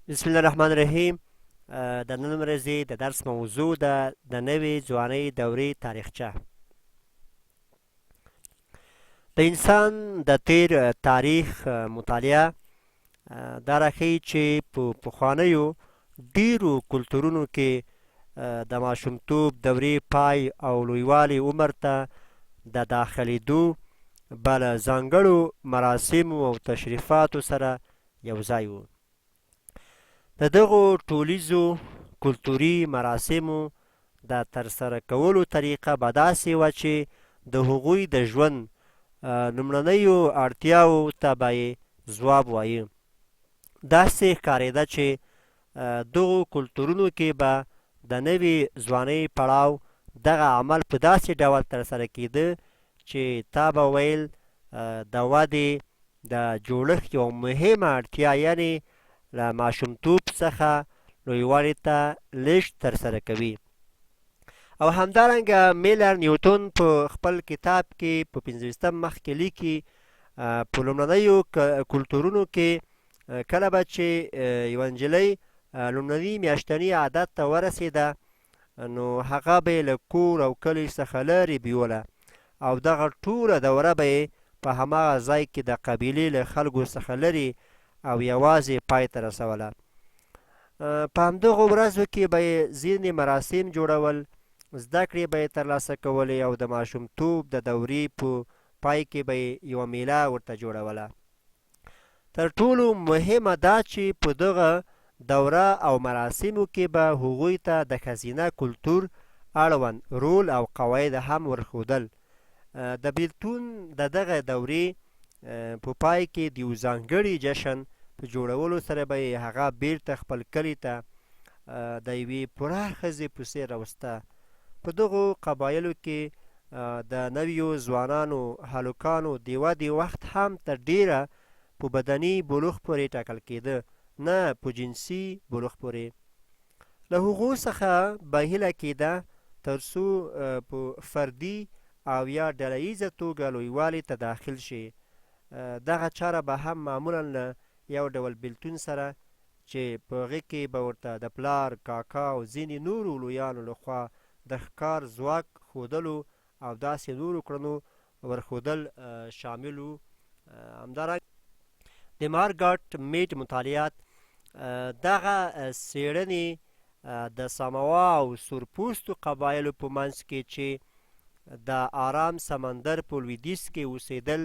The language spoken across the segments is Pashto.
بسم الله الرحمن الرحیم. د نن ورځې د درس موضوع ده د نوې ځوانۍ دورې تاریخچه. د انسان د تیر تاریخ مطالعه دا راښیي چې په پخوانیو ډیرو کلتورونو کې د ماشومتوب دورې پای او لویوالي عمر ته د داخلېدو به له ځانګړو مراسمو او تشریفاتو سره یو ځای و. د دغو ټولیزو کلتوري مراسمو د ترسره کولو طریقه به داسې وه چې د هغوی د ژوند لومړنیو اړتیاوو ته به یې ځواب وایه. داسې ښکارېده چې دغو کلتورونو کې به د نوې ځوانۍ پړاو دغه عمل په داسې ډول ترسره کېده چې تا به ویل د ودې د جوړښت یوه مهمه اړتیا، یعنې له ماشومتوب څخه لویوالي ته لیږد ترسره کوي. او همدارنګه میلر نیوټن په خپل کتاب کې په 15 مخ کې لیکي په لومړنیو کلتورونو کې کله به چې یوه نجلۍ لومړني میاشتني عادت ته ورسېده نو هغه به یې له کور او کلي څخه لرې بیوله او دغه ټوله دوره به یې په هماغه ځای کې د قبیلې له خلکو څخه لرې او یوازې پای ته رسوله. په همدغو ورځو کې به یې ځینې مراسم جوړول، زده کړې به یې ترلاسه کولې او د ماشومتوب د دورې په پای کې به یې یوه میله ورته جوړوله. تر ټولو مهمه دا چې په دغه دوره او مراسمو کې به هغوی ته د ښځینه کلتور اړوند رول او قواعد هم ورښودل. د بیلتون د دغه دورې په پای کې د یو ځانګړي جشن په جوړولو سره به یې هغه بیرته خپل کلي ته د یوې پوره ښځې په څېر راوسته. په دغو قبایلو کې د نویو ځوانانو هلکانو د ودې وخت هم تر ډیره په بدني بلوغ پورې ټاکل کېده، نه په جنسي بلوغ پورې. له هغو څخه به هیله کېده تر څو په فردي او یا ډله ییزه توګه لویوالي ته داخل شي. دغه چاره به هم معمولا له یو ډول بیلتون سره چې په هغې کې به ورته د پلار، کاکا او ځینې نورو لویانو لخوا د ښکار ځواک ښودلو او داسې نورو کړنو ورښودل شامل وو. همدارنګه د مارګاټ میډ مطالعات دغه څېړنې د ساموا او سورپوستو قبایلو په منځ کې چې د آرام سمندر په لویدیځ کې اوسېدل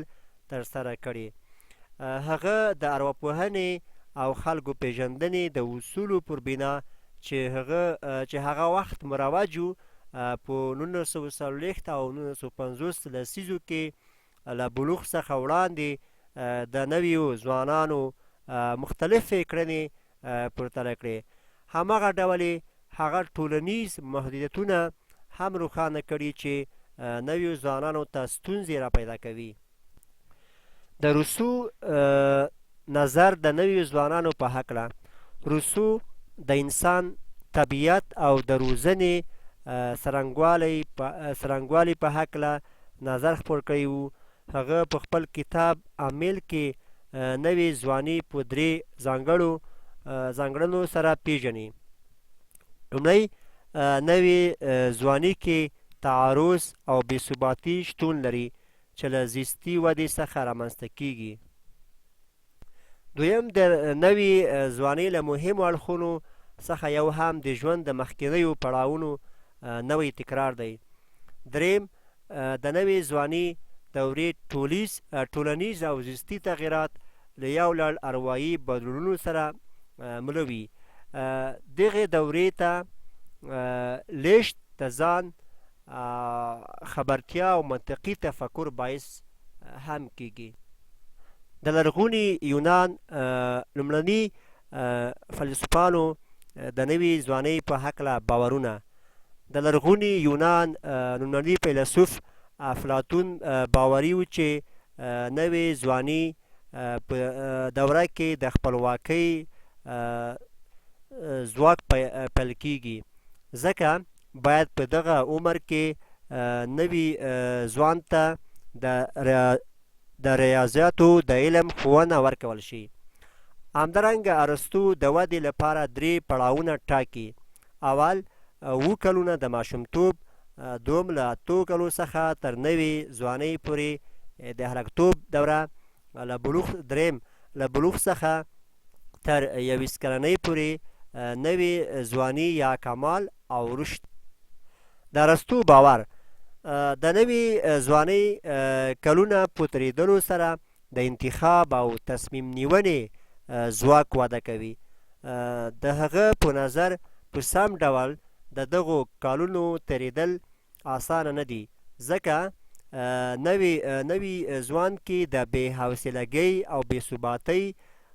ترسره کړي. هغه د ارواپوهنې او خلکو پیژندنې د اصولو پر بنا چې هغه وخت مروج و په 1940 او 1950 لسیزو کې له بلوغ څخه وړاندې د نویو ځوانانو مختلفې کړنې پرتله کړې. هماغه ډول هغه ټولنیز محدودیتونه هم روښانه کړي چې نویو ځوانانو ته ستونزې را پیدا کوي. د روسو نظر د نویو ځوانانو په هکله، روسو د انسان طبیعت او د روزنې څرنګوالي په هکله نظر خپور کړی و. هغه په خپل کتاب امیل کې نوې ځواني په 3 ځانګړنو سره پیژني. لومړی، نوې ځواني کې تعارض او بېثباتي شتون لري چې له زیستي ودې څخه رامنځته کېږي. دویم، د نوې ځوانۍ له مهمو اړخونو څخه یو هم د ژوند د مخکینیو پړاوونو نوی تکرار دی. دریم، د نوې ځوانۍ دورې ټولنیز او زیستي تغییرات له یو لړ اروايي بدلونونو سره مله وي. دغې دورې ته لیږد د ځان خبرتیا او منطقي تفکر باعث هم کېږي. د لرغوني یونان لومړني فیلسوفانو د نوې ځوانۍ په هکله باورونه. د لرغوني یونان لومړني فیلسوف افلاطون باوري و چې نوې ځواني په دوره کې د خپلواکۍ ځواک پیل کېږي، ځکه باید په دغه عمر کې نوي ځوان ته د ریاضیاتو د علم ښوونه ورکول شي. همدارنګه ارسطو د ودې لپاره 3 پړاوونه ټاکي. اول 7 کلونه د ماشومتوب، دوم له 8 کلو څخه تر نوې ځوانۍ پورې د هلکتوب دوره، دریم له بلوغ څخه تر 21 کلنۍ پورې نوې ځواني یا کمال او رشد. د ارسطو باور د نوې ځوانۍ کلونه په تېرېدلو سره د انتخاب او تصمیم نیونې ځواک وده کوي. د هغه په نظر په سم ډول د دغو کالونو تېرېدل اسانه نه دي، ځکه نوي ځوان کې د بې حوصلګۍ او بې ثباتۍ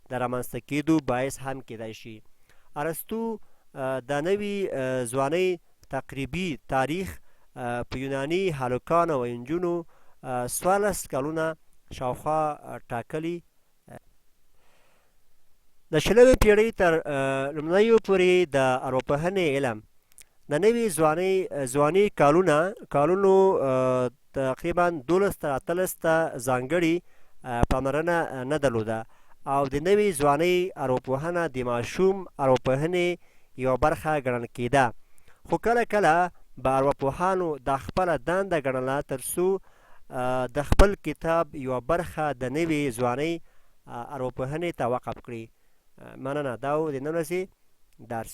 د رامنځته کېدو باعث هم کېدای شي. ارسطو د نوي ځوانۍ تقریبي تاریخ په یوناني هلکانو او نجونو 14 کلونه شاوخوا ټاکلي. د 20مې پېړۍ تر لومړیو پورې د ارواپوهنې علم د نوې ځوانۍ کالونو تقریبا 12 تر 18 ته ځانګړې پاملرنه نه درلوده او د نوې ځوانۍ ارواپوهنه د ماشوم ارواپوهنې یوه برخه ګڼل کېده، خو کله کله به ارواپوهانو دا خپله دنده ګڼله تر څو د خپل کتاب یوه برخه د نوې ځوانۍ ارواپوهنې ته وقف کړي. مننه، دا و د نن ورځې درس.